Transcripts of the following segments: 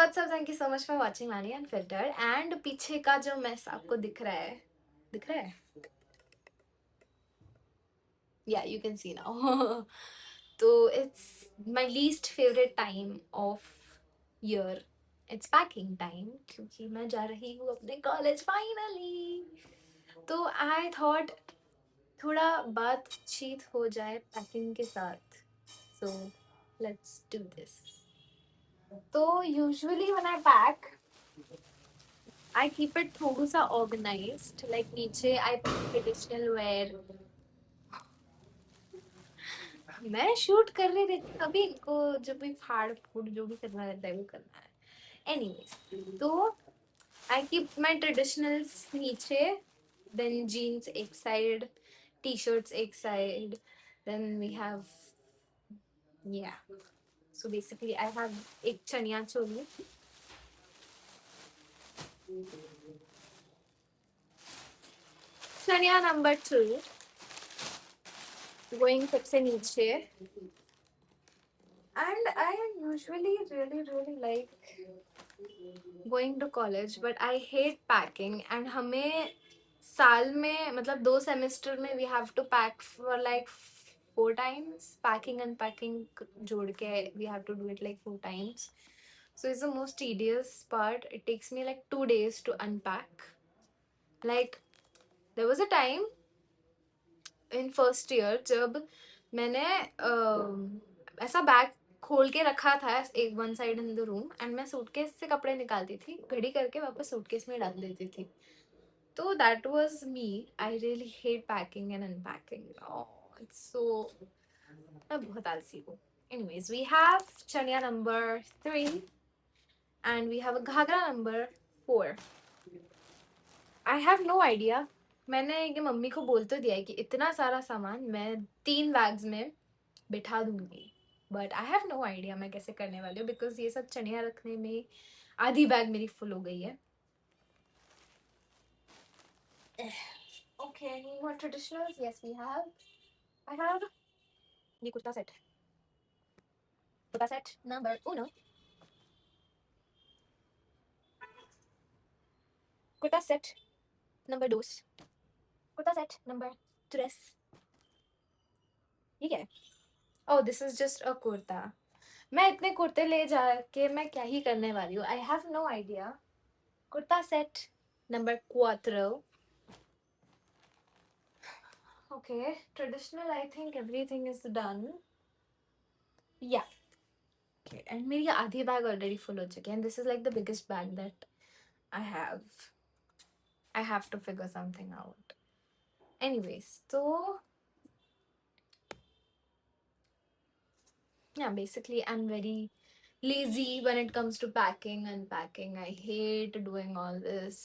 WhatsApp, thank you so much for watching many unfiltered. And पीछे का जो mess आपको दिख रहा है, या यू कैन सी नाउ। तो it's my least favourite time of year, it's packing time, क्योंकि मैं जा रही हूँ अपने कॉलेज फाइनली। तो आई थॉट थोड़ा बातचीत हो जाए पैकिंग के साथ, सो लेट्स डू दिस। तो usually when I pack I keep it थोड़ा सा organized. Like नीचे I put traditional wear. मैं शूट कर रही रहती हूँ, अभी इनको जब भी फाड़ फूड जो भी करना रहता है वो करना है। Anyways, तो I keep my traditionals नीचे, then jeans एक side, t-shirts एक side, then we have, yeah. So basically I have एक चनिया चोली, चनिया number 2, going सबसे नीचे. And I usually really like going to college, but I hate packing. And हमें साल में मतलब 2 सेमेस्टर में we have to pack for like 4 times. Packing and packing जोड़ के we have to do it like 4 times. So it's the most tedious part. It takes me like 2 days to unpack. Like there was a time in first year जब मैंने ऐसा bag खोल के रखा था एक one side in the room, and मैं suitcase से कपड़े निकालती थी, घड़ी करके वापस सूटकेस में डाल देती थी. तो that was me. I really hate packing and unpacking. It's so, मैं बहुत आलसी हूँ. Anyways, we have chaniya number 3 and we have a Ghaghara number 4. I have no idea. मैंने ये मम्मी को बोल तो दिया है कि इतना सारा सामान मैं 3 बैग्स में बिठा दूंगी, but I have no idea मैं कैसे करने वाली हूँ, बिकॉज ये सब चनिया रखने में आधी बैग मेरी फुल हो गई है. Okay, more traditionals. Yes we have, I have ये kurta set number 1, kurta set number 2, kurta set number 3. ठीक है. Oh, this is just a kurta. मैं इतने कुर्ते ले जा के मैं क्या ही करने वाली हूँ. I have no idea. Kurta set number 4. Okay, traditional, I think everything is done. Yeah. Okay, and मेरी आधी bag already full हो चुकी है, and this is like the biggest bag that I have. I have to figure something out. Anyways, so yeah, basically I'm very lazy when it comes to packing and unpacking. I hate doing all this.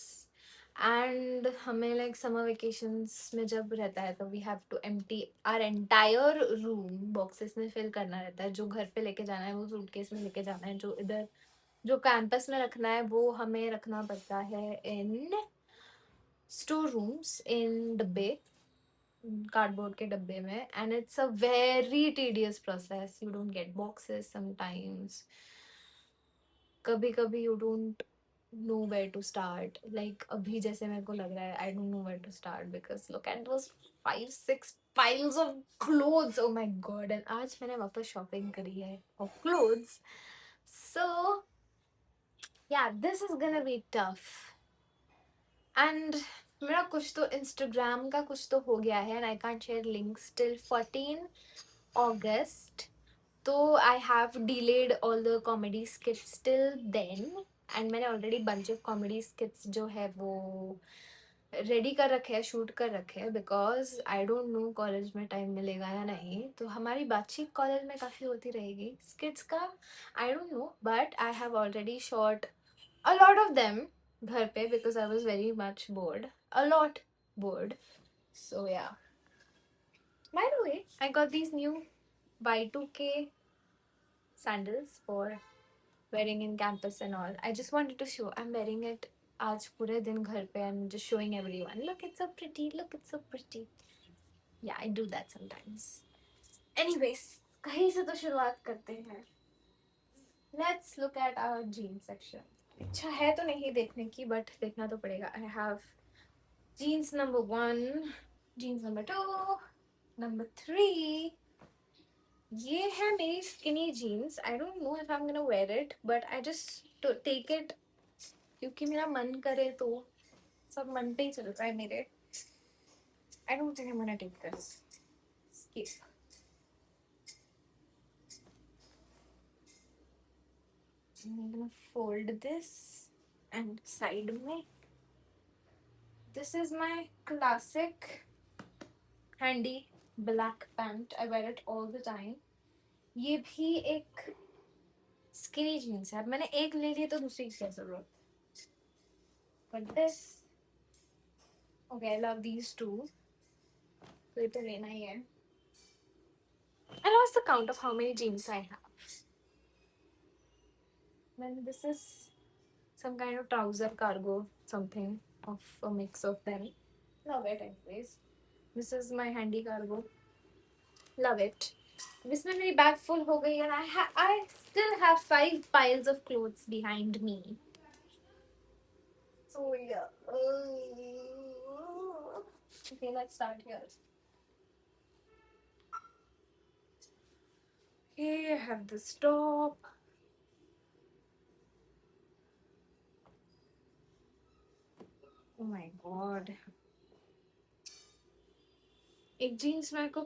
And हमें like summer vacations में जब रहता है तो we have to empty our entire room, boxes में fill करना रहता है. जो घर पे लेके जाना है वो सूटकेस में लेके जाना है, जो इधर जो कैंपस में रखना है वो हमें रखना पड़ता है इन स्टोर रूम्स, इन डब्बे, कार्डबोर्ड के डब्बे में. And it's a very tedious process. You don't get boxes sometimes. कभी कभी you don't know where to start. Like अभी जैसे मेरे को लग रहा है I don't know where to start because look at those 5-6 piles of clothes. Oh my god. And आज मैंने वापस shopping करी है of clothes. So yeah, this is gonna be tough. And मेरा कुछ तो Instagram का कुछ तो हो गया है and I can't share links till 14 August. तो I have delayed all the comedy skits till then. And मैंने already bunch of comedy skits जो है वो रेडी कर रखे हैं, शूट कर रखे हैं, because I don't know college में टाइम मिलेगा या नहीं. तो हमारी बातचीत कॉलेज में काफ़ी होती रहेगी स्किट्स का. I don't know, but I have already shot a lot of them घर पे because I was very much bored, a lot bored. So yeah, by the way I got these new Y2K sandals for wearing in campus and all. I just wanted to show I'm wearing it आज पूरे दिन घर पे. I'm just showing everyone. Look, it's so pretty. Look, it's so pretty. Yeah, I do that sometimes. Anyways, कहीं से तो शुरुआत करते हैं. Let's look at our jeans section. इच्छा है तो नहीं देखने की, but देखना तो पड़ेगा. I have jeans number 1, jeans number 2, number 3. ये है मेरी skinny jeans. I don't know if I'm gonna wear it, but I just to take it क्योंकि मेरा मन करे तो. सब मन पे ही चल रहा है मेरे. I don't think I'm gonna take this. Skip. I'm gonna fold this and side में. This is my classic handy black pant. I wear it all the time. ये भी एक skinny jeans है. अब मैंने एक ले ली तो दूसरी की क्या जरूरत? But this, okay, I love these two. तो ये तो लेना ही है. I lost the count of how many jeans I have. Then this is some kind of trouser cargo something of a mix of them. Love it anyways. This is my handy cargo. Love it. इसमें मेरी bag full हो गई and I still have 5 piles of clothes behind me. So yeah. Okay, let's start here. Okay, I have this top. Oh my god. एक jeans मेरे को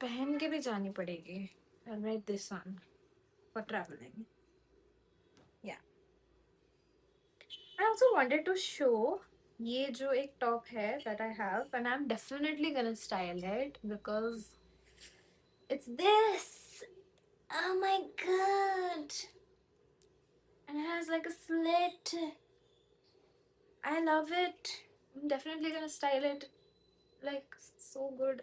पहन के भी जानी पड़ेगी. I'll wear this one for traveling. Yeah. I also wanted to show ये जो एक top है that I have, and I'm definitely gonna style it because it's this. Oh my god. And it has like a slit. I love it. I'm definitely gonna style it like so good.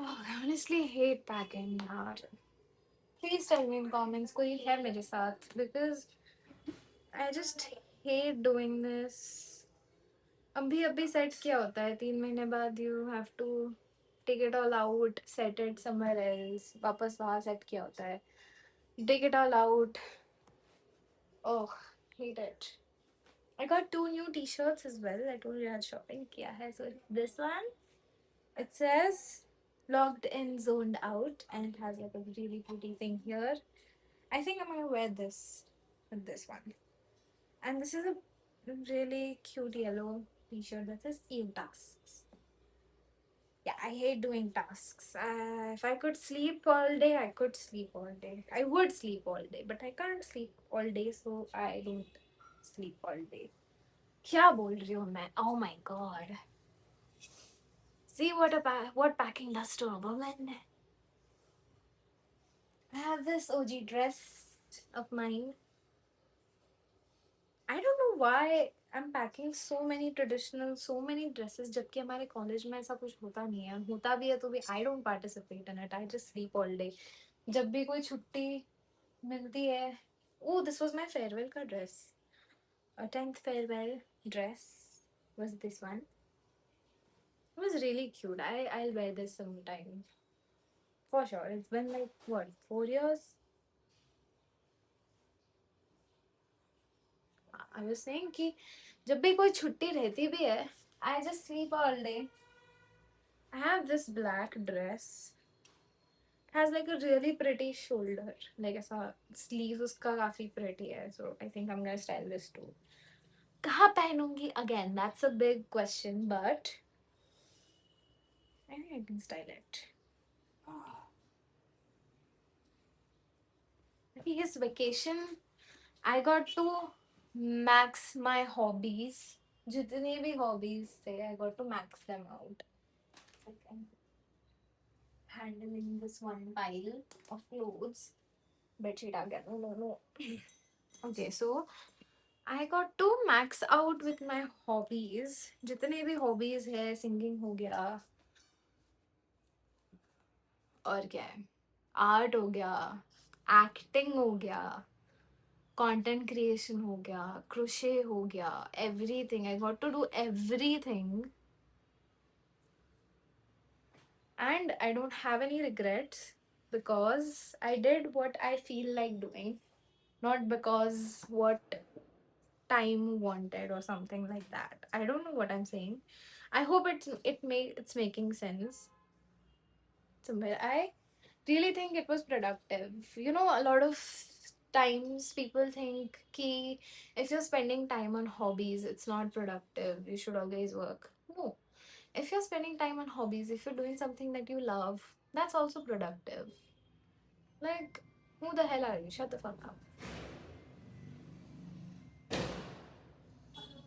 Oh, I honestly hate packing yaar. Please tell me in comments कोई है मेरे साथ because I just hate doing this. अभी set किया होता है 3 महीने बाद you have to take it all out, set it somewhere else. वापस वहाँ सेट किया होता है. Take it all out. Oh, hate it. I got 2 new t-shirts as well. I told you I had shopping kiya hai. So this one, it says logged in, zoned out, and it has like a really pretty thing here. I think I'm gonna wear this with this one. And this is a really cute yellow t-shirt that says "Eat tasks." Yeah, I hate doing tasks. If I could sleep all day, I could sleep all day. I would sleep all day, but I can't sleep all day, so I don't sleep all day. क्या बोल रही हूँ मैं? Oh my god. See what packing does to a woman. I have this OG dress of mine. I don't know why I'm packing so many dresses जबकि हमारे college में ऐसा कुछ होता नहीं है. होता भी है तो भी I don't participate in it. I just sleep all day. जब भी कोई छुट्टी मिलती है. Oh, this was my farewell का dress. A 10th farewell dress was this one. It was really cute. I'll wear this sometime. For sure. It's been like what, 4 years? I was saying कि जब भी कोई छुट्टी रहती भी है, I just sleep all day. I have this black dress. It has like a really pretty shoulder. Like ऐसा sleeves उसका काफी pretty है. So I think I'm gonna style this too. कहाँ पहनूंगी? Again, that's a big question, but I think I can style it. Maybe his vacation, I got to max my hobbies. जितने भी hobbies थे, I got to max them out. Okay. Handling this one pile of clothes. Bedsheet आ गया. No. Okay, so I got to max out with my hobbies. जितने भी hobbies है, singing हो गया. और क्या है? Art हो गया. Acting हो गया. कंटेंट क्रिएशन हो गया, क्रोशे हो गया, everything, I got to do everything, and I don't have any regrets because I did what I feel like doing, not because what time wanted or something like that. I don't know what I'm saying. I hope it's making sense. Somewhere I really think it was productive. You know, a lot of times people think ki if you're spending time on hobbies, it's not productive. You should always work. No. If you're spending time on hobbies, if you're doing something that you love, that's also productive. Like, who the hell are you? Shut the fuck up.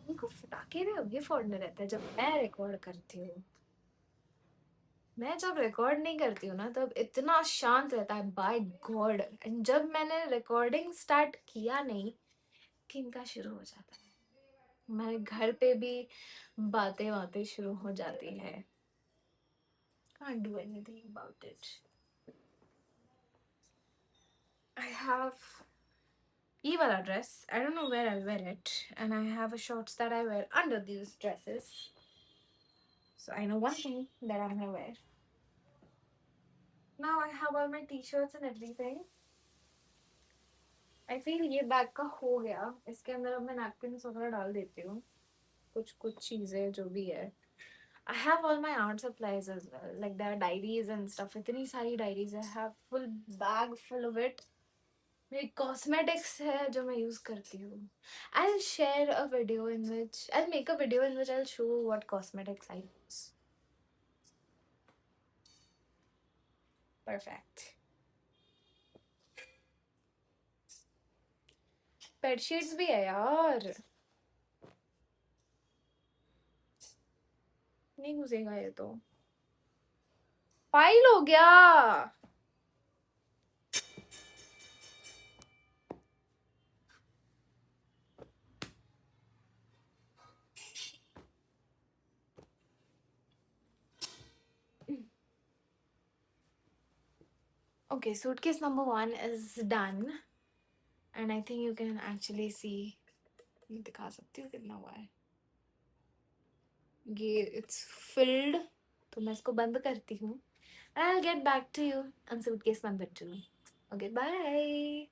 उनको फटाके भी अभी फोड़ने रहते हैं जब मैं record करती हूँ। मैं जब रिकॉर्ड नहीं करती हूँ ना तब इतना शांत रहता है, बाय गॉड। एंड जब मैंने रिकॉर्डिंग स्टार्ट किया नहीं कि इनका शुरू हो जाता है, हमारे घर पे भी बातें बातें शुरू हो जाती है। Can't do anything about it. I have ये वाला dress. I don't know where I'll wear it, and I have a shorts that I wear under these dresses. So I know one thing that I'm gonna wear. Now I have all my t-shirts and everything. I feel ये bag का हो गया। इसके अंदर अब मैं napkins वगैरह डाल देती हूँ, कुछ कुछ चीज़ें जो भी है। I have all my art supplies as well, like there are diaries and stuff. इतनी सारी diaries, I have full bag full of it. मेरी cosmetics है जो मैं use करती हूँ। I'll share a video in which I'll make a video in which I'll show what cosmetics I use. Perfect. Bedsheets भी है यार, नहीं घुसेगा ये तो। फाइल हो गया। Okay, suitcase number 1 is done, and I think you can actually see, मैं दिखा सकती हूँ कितना हुआ है। ये it's filled, तो मैं इसको बंद करती हूँ, and I'll get back to you on suitcase number 2. Okay, bye.